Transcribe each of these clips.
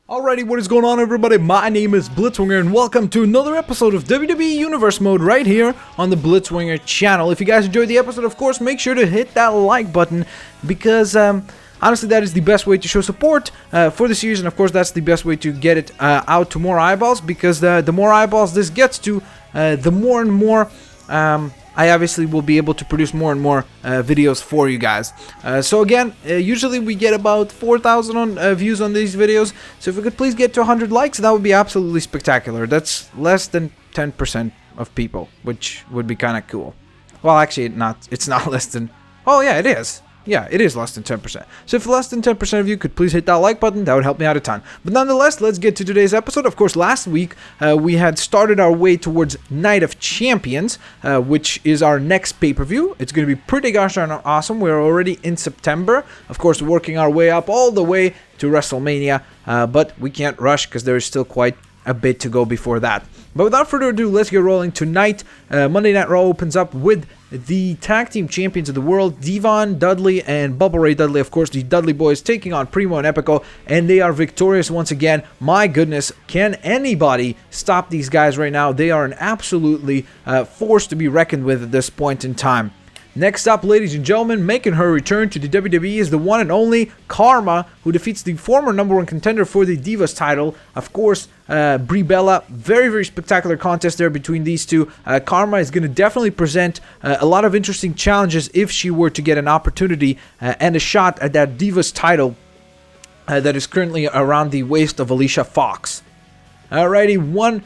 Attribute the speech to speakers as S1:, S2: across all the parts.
S1: Alrighty, what is going on, everybody? My name is Blitzwinger and welcome to another episode of WWE Universe Mode right here on the Blitzwinger channel. If you guys enjoyed the episode, of course, make sure to hit that like button because honestly, that is the best way to show support for the series, and of course, that's the best way to get it out to more eyeballs, because the more eyeballs this gets to, the more and more I obviously will be able to produce more and more videos for you guys. So again, usually we get about 4,000 views on these videos, so if we could please get to 100 likes, that would be absolutely spectacular. That's less than 10% of people, which would be kind of cool. Well, actually, it's not less than... Oh yeah, it is. Yeah, it is less than 10%. So if less than 10% of you could please hit that like button, that would help me out a ton. But nonetheless, let's get to today's episode. Of course, last week we had started our way towards Night of Champions, which is our next pay-per-view. It's going to be pretty gosh darn awesome. We're already in September. Of course, working our way up all the way to WrestleMania, but we can't rush because there is still quite a bit to go before that. But without further ado, let's get rolling. Tonight, Monday Night Raw opens up with the tag team champions of the world, Devon Dudley and Bubba Ray Dudley. Of course, the Dudley boys taking on Primo and Epico, and they are victorious once again. My goodness, can anybody stop these guys right now? They are an absolutely force to be reckoned with at this point in time. Next up, ladies and gentlemen, making her return to the WWE is the one and only Karma, who defeats the former #1 contender for the Divas title. Of course, Brie Bella. Very, very spectacular contest there between these two. Karma is going to definitely present a lot of interesting challenges if she were to get an opportunity and a shot at that Divas title that is currently around the waist of Alicia Fox. Alrighty, one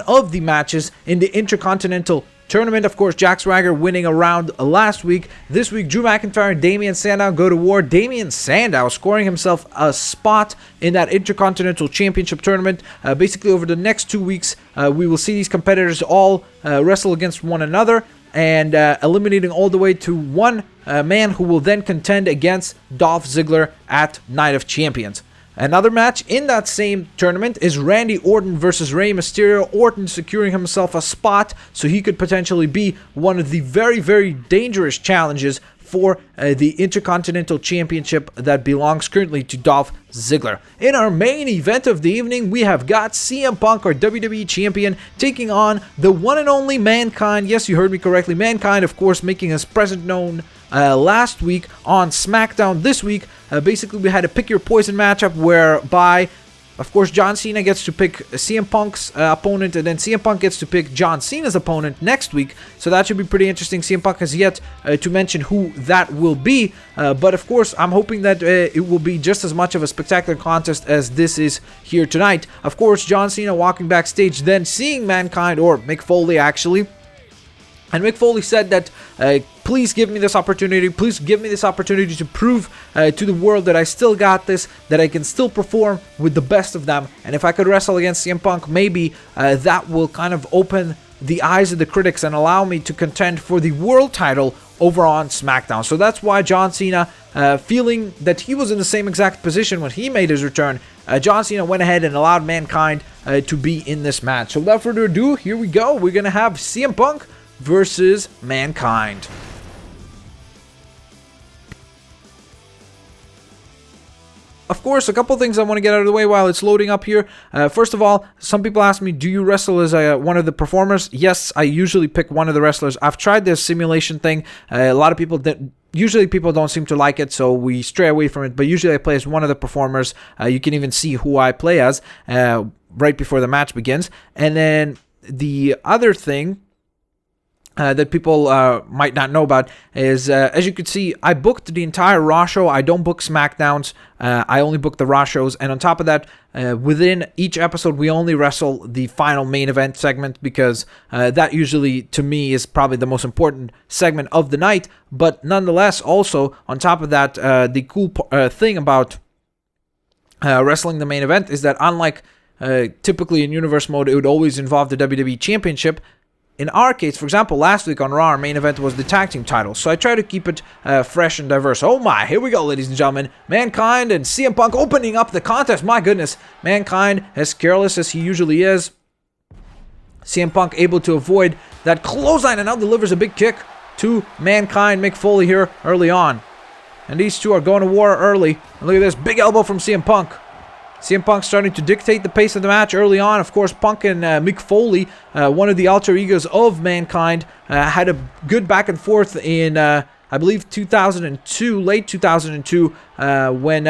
S1: of the matches in the Intercontinental Tournament. Of course, Jack Swagger winning a round last week. This week, Drew McIntyre and Damian Sandow go to war. Damian Sandow scoring himself a spot in that Intercontinental Championship Tournament. Basically, over the next 2 weeks, we will see these competitors all wrestle against one another, and eliminating all the way to one man who will then contend against Dolph Ziggler at Night of Champions. Another match in that same tournament is Randy Orton versus Rey Mysterio. Orton securing himself a spot so he could potentially be one of the very, very dangerous challenges for the Intercontinental Championship that belongs currently to Dolph Ziggler. In our main event of the evening, we have got CM Punk, our WWE Champion, taking on the one and only Mankind. Yes, you heard me correctly. Mankind, of course, making his presence known last week on Smackdown. This week, basically, we had a pick your poison matchup whereby, of course, John Cena gets to pick CM Punk's opponent, and then CM Punk gets to pick John Cena's opponent next week. So that should be pretty interesting. CM Punk has yet to mention who that will be, but of course, I'm hoping that it will be just as much of a spectacular contest as this is here tonight. Of course, John Cena walking backstage, then seeing Mankind, or Mick Foley actually. And Mick Foley said that, please give me this opportunity. Please give me this opportunity to prove to the world that I still got this, that I can still perform with the best of them. And if I could wrestle against CM Punk, maybe that will kind of open the eyes of the critics and allow me to contend for the world title over on SmackDown. So that's why John Cena, feeling that he was in the same exact position when he made his return, John Cena went ahead and allowed Mankind to be in this match. So without further ado, here we go. We're going to have CM Punk versus Mankind. Of course, a couple things I want to get out of the way while it's loading up here. First of all, some people ask me, do you wrestle as one of the performers? Yes, I usually pick one of the wrestlers. I've tried this simulation thing. A lot of people usually people don't seem to like it, so we stray away from it. But usually I play as one of the performers. You can even see who I play as right before the match begins. And then the other thing that people might not know about is, as you can see, I booked the entire Raw show. I don't book SmackDowns. I only book the Raw shows. And on top of that, within each episode, we only wrestle the final main event segment because that usually, to me, is probably the most important segment of the night. But nonetheless, also, on top of that, the cool thing about wrestling the main event is that unlike typically in Universe Mode, it would always involve the WWE Championship. In our case, for example, last week on Raw, our main event was the tag team titles, so I try to keep it fresh and diverse. Oh my, here we go, ladies and gentlemen. Mankind and CM Punk opening up the contest. My goodness, Mankind, as careless as he usually is. CM Punk able to avoid that clothesline and now delivers a big kick to Mankind. Mick Foley here early on. And these two are going to war early. And look at this, big elbow from CM Punk. CM Punk starting to dictate the pace of the match early on. Of course, Punk and Mick Foley, one of the alter egos of Mankind, had a good back and forth in, I believe, 2002, late 2002, when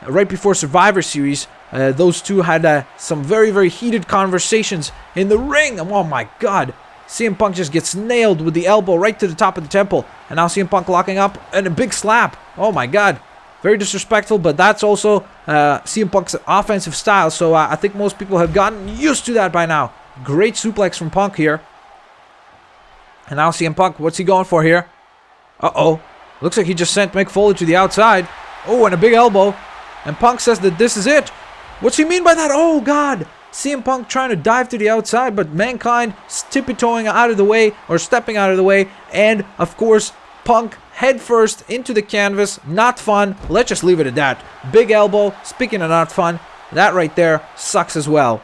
S1: right before Survivor Series, those two had some very, very heated conversations in the ring. Oh my God. CM Punk just gets nailed with the elbow right to the top of the temple. And now CM Punk locking up and a big slap. Oh my God. Very disrespectful, but that's also CM Punk's offensive style. So I think most people have gotten used to that by now. Great suplex from Punk here. And now CM Punk, what's he going for here? Uh-oh. Looks like he just sent Mick Foley to the outside. Oh, and a big elbow. And Punk says that this is it. What's he mean by that? Oh, God. CM Punk trying to dive to the outside, but Mankind tippy-toeing out of the way, or stepping out of the way. And, of course, Punk head first into the canvas. Not fun. Let's just leave it at that. Big elbow. Speaking of not fun, that right there sucks as well.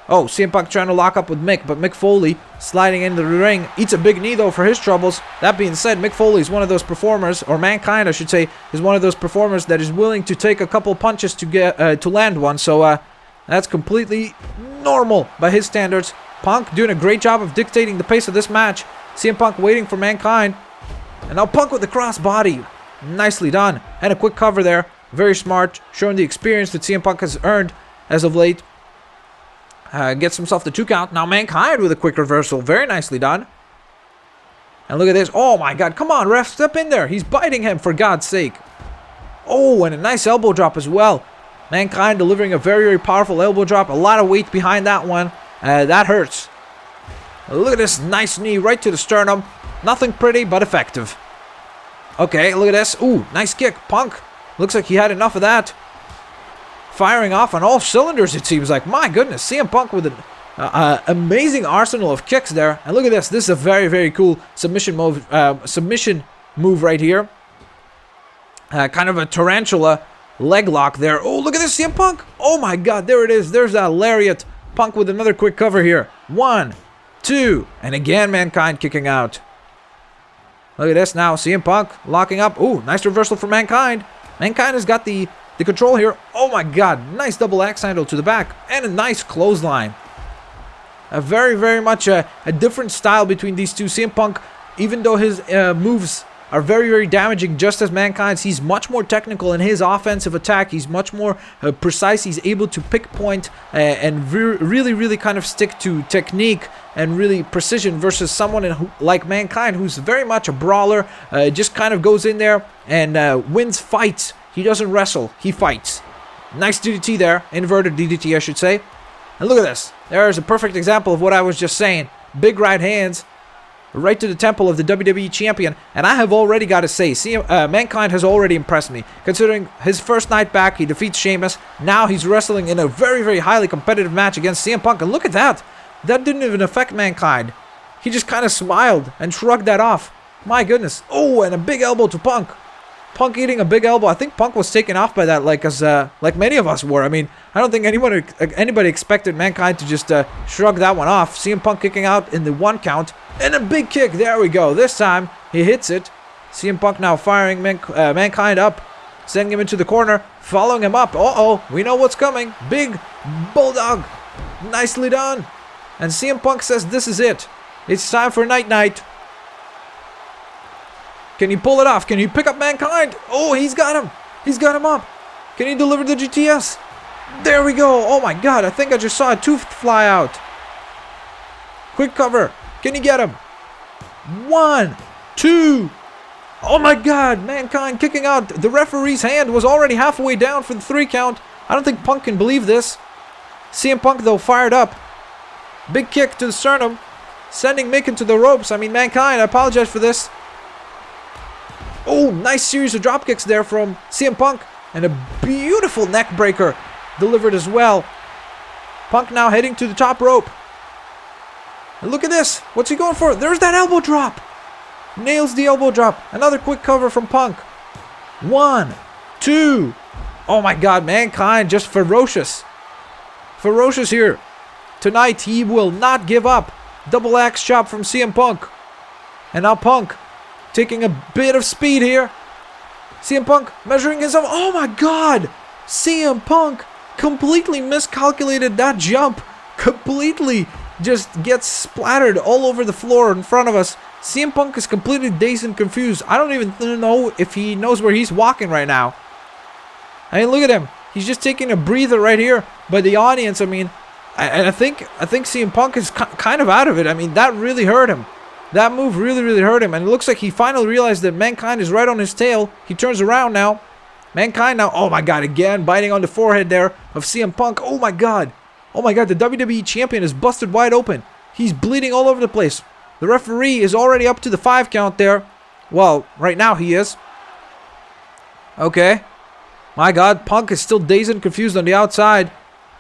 S1: Oh, CM Punk trying to lock up with Mick, but Mick Foley sliding into the ring. Eats a big knee, though, for his troubles. That being said, Mick Foley is one of those performers, or Mankind, I should say, is one of those performers that is willing to take a couple punches to get to land one. So, that's completely normal by his standards. Punk doing a great job of dictating the pace of this match. CM Punk waiting for Mankind. And now Punk with the crossbody. Nicely done. And a quick cover there. Very smart. Showing the experience that CM Punk has earned as of late. Gets himself the 2 count. Now Mankind with a quick reversal. Very nicely done. And look at this. Oh my God. Come on, ref. Step in there. He's biting him, for God's sake. Oh, and a nice elbow drop as well. Mankind delivering a very, very powerful elbow drop. A lot of weight behind that one. That hurts. Look at this nice knee right to the sternum. Nothing pretty, but effective. Okay, look at this. Ooh, nice kick. Punk. Looks like he had enough of that. Firing off on all cylinders, it seems like. My goodness, CM Punk with an amazing arsenal of kicks there. And look at this. This is a very, very cool submission move right here. Kind of a tarantula leg lock there. Oh, look at this, CM Punk. Oh my God, there it is. There's that lariat. Punk with another quick cover here. 1, 2, and again Mankind kicking out. Look at this now. CM Punk locking up. Ooh, nice reversal for Mankind. Mankind has got the control here. Oh my God, nice double axe handle to the back. And a nice clothesline. A very, very much a different style between these two. CM Punk, even though his moves are very, very damaging, just as Mankind's, he's much more technical in his offensive attack. He's much more precise. He's able to pick point and really, really kind of stick to technique and really precision versus someone like Mankind, who's very much a brawler, just kind of goes in there and wins fights. He doesn't wrestle, he fights. Nice DDT there, inverted DDT I should say. And look at this, there's a perfect example of what I was just saying. Big right hands, right to the temple of the WWE Champion. And I have already got to say, Mankind has already impressed me. Considering his first night back, he defeats Sheamus. Now he's wrestling in a very, very highly competitive match against CM Punk. And look at that. That didn't even affect Mankind. He just kind of smiled and shrugged that off. My goodness. Oh, and a big elbow to Punk. Punk eating a big elbow. I think Punk was taken off by that like many of us were. I mean, I don't think anybody expected Mankind to just shrug that one off. CM Punk kicking out in the 1 count. And a big kick. There we go. This time, he hits it. CM Punk now firing Mankind up. Sending him into the corner. Following him up. Uh-oh. We know what's coming. Big bulldog. Nicely done. And CM Punk says this is it. It's time for night-night. Can he pull it off? Can he pick up Mankind? Oh, he's got him. He's got him up. Can he deliver the GTS? There we go. Oh my God. I think I just saw a tooth fly out. Quick cover. Can he get him? 1, 2. Oh my God. Mankind kicking out. The referee's hand was already halfway down for the 3 count. I don't think Punk can believe this. CM Punk, though, fired up. Big kick to the sternum. Sending Mick into the ropes. I mean, Mankind, I apologize for this. Oh, nice series of drop kicks there from CM Punk. And a beautiful neck breaker delivered as well. Punk now heading to the top rope. And look at this. What's he going for? There's that elbow drop. Nails the elbow drop. Another quick cover from Punk. 1, 2. Oh my God, Mankind just ferocious. Ferocious here. Tonight, he will not give up. Double axe chop from CM Punk. And now Punk taking a bit of speed here. CM Punk measuring himself. Oh my God. CM Punk completely miscalculated that jump. Completely just gets splattered all over the floor in front of us. CM Punk is completely dazed and confused. I don't even know if he knows where he's walking right now. I mean, look at him. He's just taking a breather right here by the audience. I mean, I think CM Punk is kind of out of it. I mean, that really hurt him. That move really hurt him. And it looks like he finally realized that Mankind is right on his tail. He turns around now. Mankind now, oh my god, again, biting on the forehead there of CM Punk. Oh my god. Oh my god, the WWE Champion is busted wide open. He's bleeding all over the place. The referee is already up to the 5 count there. Well, right now he is. Okay. My god, Punk is still dazed and confused on the outside.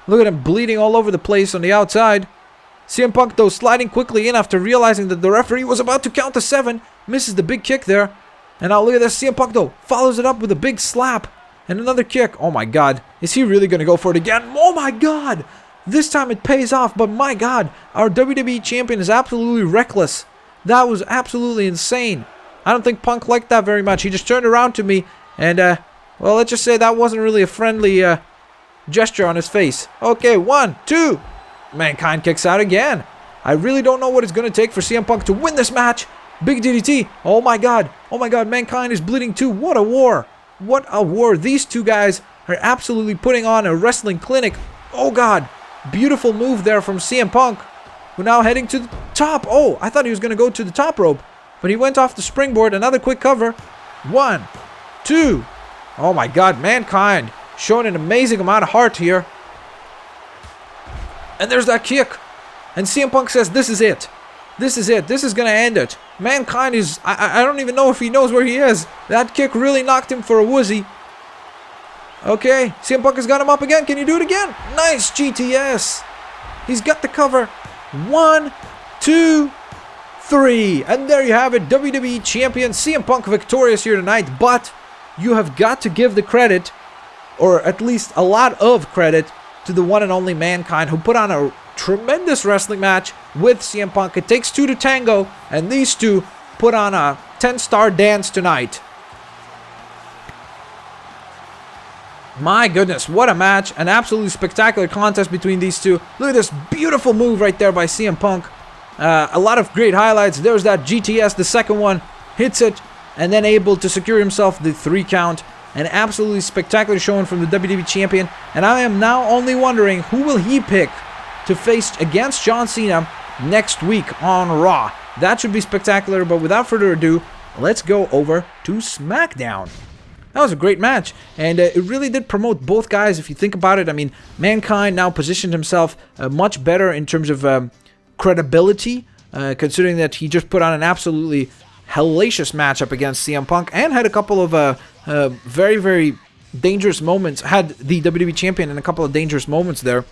S1: Look at him bleeding all over the place on the outside. CM Punk, though, sliding quickly in after realizing that the referee was about to count to 7. Misses the big kick there. And now look at this. CM Punk, though, follows it up with a big slap. And another kick. Oh my god. Is he really going to go for it again? Oh my god. This time it pays off. But my god, our WWE Champion is absolutely reckless. That was absolutely insane. I don't think Punk liked that very much. He just turned around to me. And, well, let's just say that wasn't really a friendly gesture on his face. Okay, 1, 2. Mankind kicks out again. I really don't know what it's going to take for CM Punk to win this match. Big DDT. Oh my god. Oh my god. Mankind is bleeding too. What a war. What a war. These two guys are absolutely putting on a wrestling clinic. Oh god. Beautiful move there from CM Punk. We're now heading to the top. Oh, I thought he was going to go to the top rope. But he went off the springboard. Another quick cover. 1, 2. Oh my god. Mankind showing an amazing amount of heart here. And there's that kick. And CM Punk says, this is it. This is it. This is going to end it. Mankind is... I don't even know if he knows where he is. That kick really knocked him for a woozy. Okay. CM Punk has got him up again. Can you do it again? Nice GTS. He's got the cover. 1, 2, 3. And there you have it. WWE Champion CM Punk victorious here tonight. But you have got to give the credit, or at least a lot of credit, to the one and only Mankind, who put on a tremendous wrestling match with CM Punk. It takes 2 to tango, and these two put on a 10-star dance tonight. My goodness, what a match. An absolutely spectacular contest between these two. Look at this beautiful move right there by CM Punk. A lot of great highlights. There's that GTS, the second one. Hits it, and then able to secure himself the 3 count. An absolutely spectacular showing from the WWE Champion. And I am now only wondering, who will he pick to face against John Cena next week on Raw? That should be spectacular, but without further ado, let's go over to Smackdown. That was a great match, and it really did promote both guys, if you think about it. I mean, Mankind now positioned himself much better in terms of credibility, considering that he just put on an absolutely hellacious matchup against CM Punk, and had a couple of very dangerous moments. Had the WWE Champion in a couple of dangerous moments there.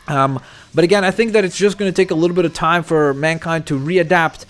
S1: But again, I think that it's just going to take a little bit of time for Mankind to readapt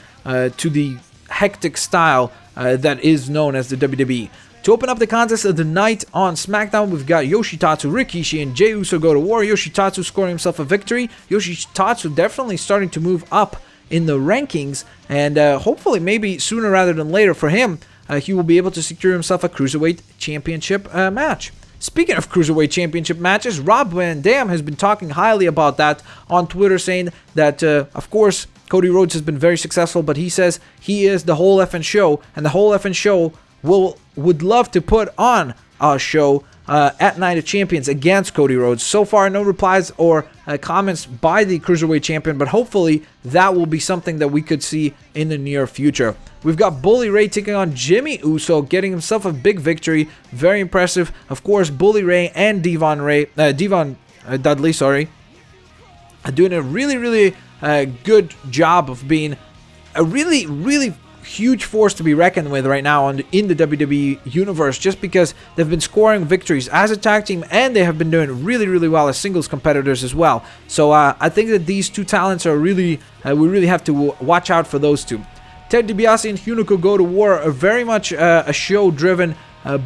S1: to the hectic style that is known as the WWE. To open up the contest of the night on SmackDown, we've got Yoshitatsu, Rikishi, and Jey Uso go to war. Yoshitatsu scoring himself a victory. Yoshitatsu definitely starting to move up in the rankings, and hopefully maybe sooner rather than later for him, he will be able to secure himself a Cruiserweight Championship match. Speaking of Cruiserweight Championship matches, Rob Van Dam has been talking highly about that on Twitter, saying that, of course, Cody Rhodes has been very successful, but he says he is the whole effing show, and the whole effing show would love to put on a show at Night of Champions against Cody Rhodes. So far, no replies or comments by the Cruiserweight Champion, but hopefully that will be something that we could see in the near future. We've got Bully Ray taking on Jimmy Uso, getting himself a big victory. Very impressive. Of course, Bully Ray and Devon Dudley, doing a really good job of being a really huge force to be reckoned with right now in the WWE Universe, just because they've been scoring victories as a tag team, and they have been doing really well as singles competitors as well. So I think that these two talents are we really have to watch out for those two. Ted DiBiase and Hunico go to war, are very much a show driven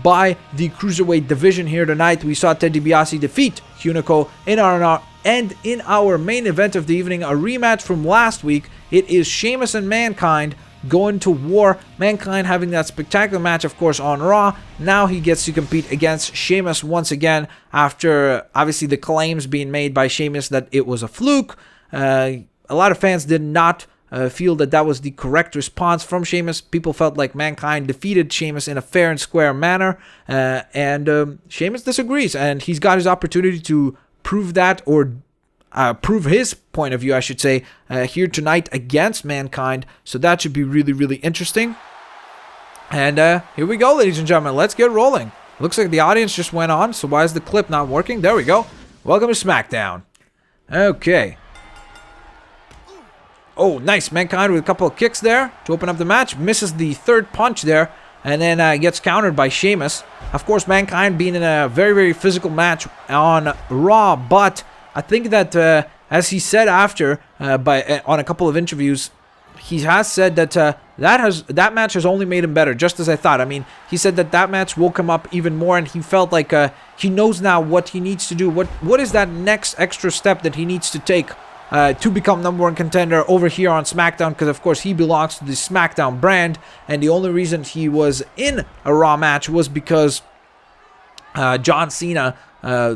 S1: by the Cruiserweight division here tonight. We saw Ted DiBiase defeat Hunico in our main event of the evening, a rematch from last week. It is Sheamus and Mankind going to war. Mankind having that spectacular match, of course, on Raw. Now he gets to compete against Sheamus once again after, obviously, the claims being made by Sheamus that it was a fluke. A lot of fans did not feel that that was the correct response from Sheamus. People felt like Mankind defeated Sheamus in a fair and square manner. And Sheamus disagrees, and he's got his opportunity to prove that, or prove his point of view, I should say, here tonight against Mankind. So that should be really, really interesting. And here we go, ladies and gentlemen. Let's get rolling. Looks like the audience just went on, so why is the clip not working? There we go. Welcome to Smackdown. Okay. Oh, nice. Mankind with a couple of kicks there to open up the match. Misses the third punch there, and then gets countered by Sheamus. Of course, Mankind being in a very, very physical match on Raw, but I think that, as he said after, on a couple of interviews, he has said that that match has only made him better, just as I thought. I mean, he said that match woke him up even more, and he felt like he knows now what he needs to do. What is that next extra step that he needs to take to become #1 contender over here on SmackDown? Because, of course, he belongs to the SmackDown brand, and the only reason he was in a Raw match was because John Cena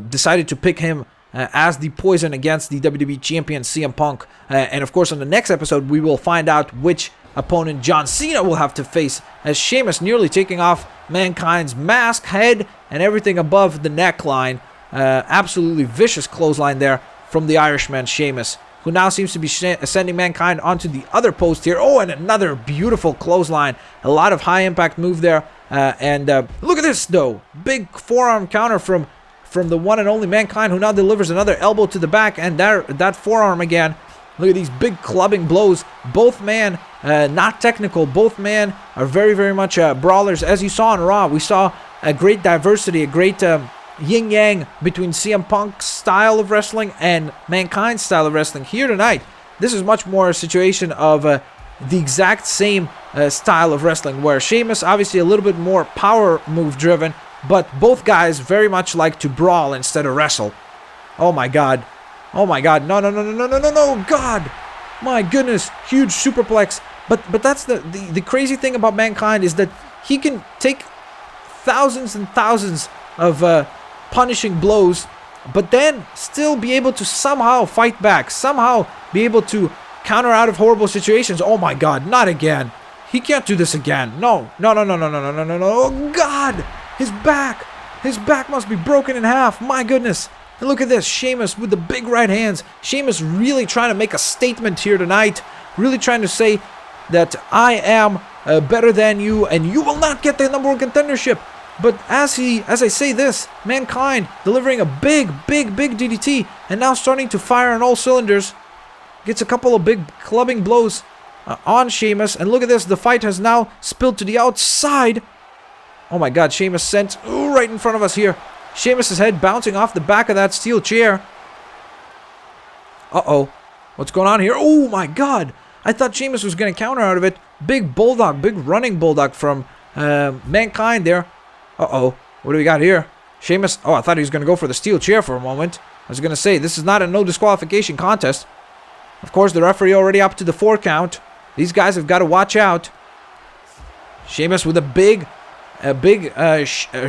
S1: decided to pick him as the poison against the WWE champion CM Punk. And of course, on the next episode, we will find out which opponent John Cena will have to face, as Sheamus nearly taking off Mankind's mask, head, and everything above the neckline. Absolutely vicious clothesline there from the Irishman Sheamus, who now seems to be sending Mankind onto the other post here. Oh, and another beautiful clothesline. A lot of high impact move there. And look at this, though. Big forearm counter from the one and only Mankind, who now delivers another elbow to the back, and that forearm again. Look at these big clubbing blows. Both men, not technical. Both men are very, very much brawlers. As you saw on Raw, we saw a great diversity, a great yin-yang between CM Punk's style of wrestling and Mankind's style of wrestling. Here tonight, this is much more a situation of the exact same style of wrestling, where Sheamus, obviously a little bit more power move driven, but both guys very much like to brawl instead of wrestle. Oh my god. Oh my god. No, no, no, no, no, no, no, no. God. My goodness. Huge superplex. But that's the crazy thing about Mankind, is that he can take thousands and thousands of punishing blows, but then still be able to somehow fight back, somehow be able to counter out of horrible situations. Oh my god. Not again. He can't do this again. No. No, no, no, no, no, no, no, no, no. Oh god. His back must be broken in half. My goodness. And look at this. Sheamus with the big right hands. Sheamus really trying to make a statement here tonight. Really trying to say that I am better than you, and you will not get the #1 contendership. But as I say this, Mankind delivering a big DDT, and now starting to fire on all cylinders. Gets a couple of big clubbing blows on Sheamus. And look at this. The fight has now spilled to the outside. Oh my god, Sheamus sent right in front of us here. Sheamus' head bouncing off the back of that steel chair. Uh-oh. What's going on here? Oh my god. I thought Sheamus was going to counter out of it. Big bulldog, big running bulldog from Mankind there. Uh-oh. What do we got here? Sheamus. Oh, I thought he was going to go for the steel chair for a moment. I was going to say, this is not a no disqualification contest. Of course, the referee already up to the 4 count. These guys have got to watch out. Sheamus with a big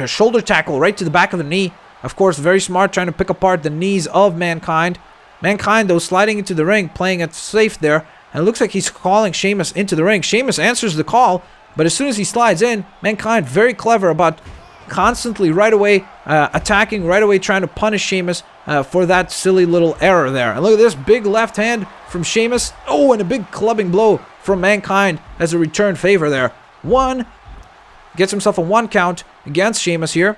S1: shoulder tackle right to the back of the knee. Of course, very smart, trying to pick apart the knees of Mankind. Mankind, though, sliding into the ring, playing it safe there. And it looks like he's calling Sheamus into the ring. Sheamus answers the call, but as soon as he slides in, Mankind very clever about constantly right away attacking, right away trying to punish Sheamus for that silly little error there. And look at this big left hand from Sheamus. Oh, and a big clubbing blow from Mankind as a return favor there. 1. Gets himself a 1 count against Sheamus here.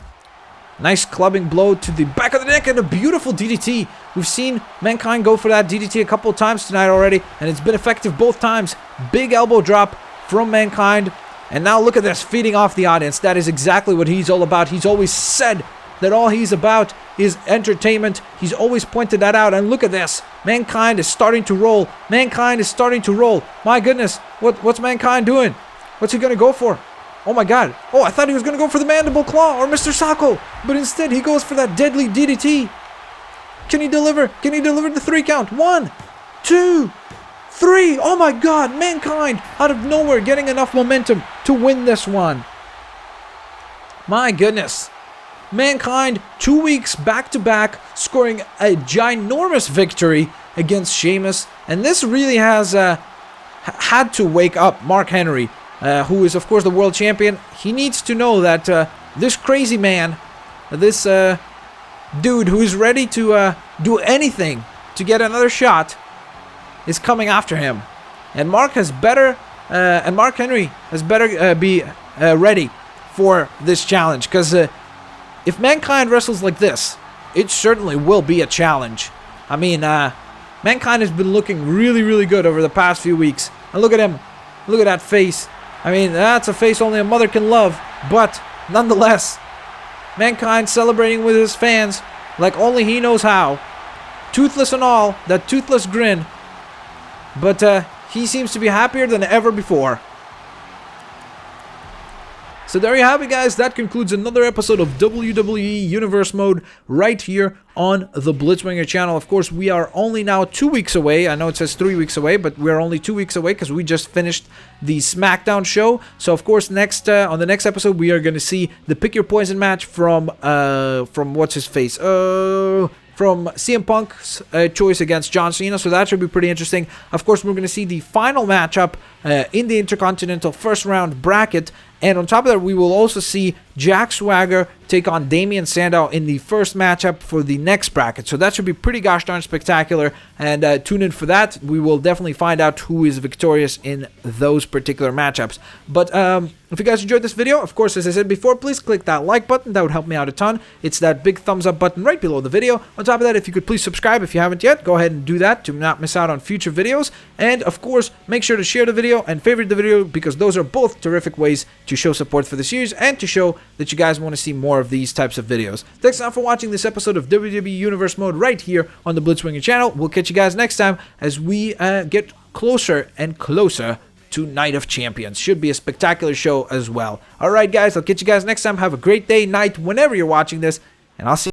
S1: Nice clubbing blow to the back of the neck and a beautiful DDT. We've seen Mankind go for that DDT a couple of times tonight already, and it's been effective both times. Big elbow drop from Mankind. And now look at this, feeding off the audience. That is exactly what he's all about. He's always said that all he's about is entertainment. He's always pointed that out. And look at this. Mankind is starting to roll. Mankind is starting to roll. My goodness. What's Mankind doing? What's he going to go for? Oh my god. Oh, I thought he was going to go for the mandible claw or Mr. Sacco. But instead he goes for that deadly DDT. Can he deliver? Can he deliver the 3 count? 1, 2, 3. Oh my god, Mankind out of nowhere getting enough momentum to win this one. My goodness. Mankind 2 weeks back-to-back scoring a ginormous victory against Sheamus. And this really has had to wake up Mark Henry, who is of course the world champion. He needs to know that this crazy man, this dude who is ready to do anything to get another shot, is coming after him. And Mark Henry has better be ready for this challenge, because if Mankind wrestles like this, it certainly will be a challenge. I mean, Mankind has been looking really, really good over the past few weeks. And look at him. Look at that face. I mean, that's a face only a mother can love. But, nonetheless, Mankind celebrating with his fans like only he knows how. Toothless and all, that toothless grin. But, he seems to be happier than ever before. So there you have it, guys. That concludes another episode of WWE Universe Mode right here on the Blitzwinger channel. Of course, we are only now 2 weeks away. I know it says 3 weeks away, but we're only 2 weeks away because we just finished the Smackdown show. So, of course, next on the next episode, we are going to see the Pick Your Poison match from what's his face? From CM Punk's choice against John Cena, so that should be pretty interesting. Of course, we're going to see the final matchup in the Intercontinental first round bracket, and on top of that, we will also see Jack Swagger take on Damian Sandow in the first matchup for the next bracket. So that should be pretty gosh darn spectacular, and tune in for that. We will definitely find out who is victorious in those particular matchups. But if you guys enjoyed this video, of course, as I said before, please click that like button. That would help me out a ton. It's that big thumbs up button right below the video. On top of that, if you could please subscribe if you haven't yet, go ahead and do that to not miss out on future videos. And of course, make sure to share the video and favorite the video, because those are both terrific ways to show support for the series and to show that you guys want to see more of these types of videos. Thanks a lot for watching this episode of WWE Universe Mode right here on the Blitzwinger channel. We'll catch you guys next time as we get closer and closer to Night of Champions. Should be a spectacular show as well. Alright guys, I'll catch you guys next time. Have a great day, night, whenever you're watching this, and I'll see you.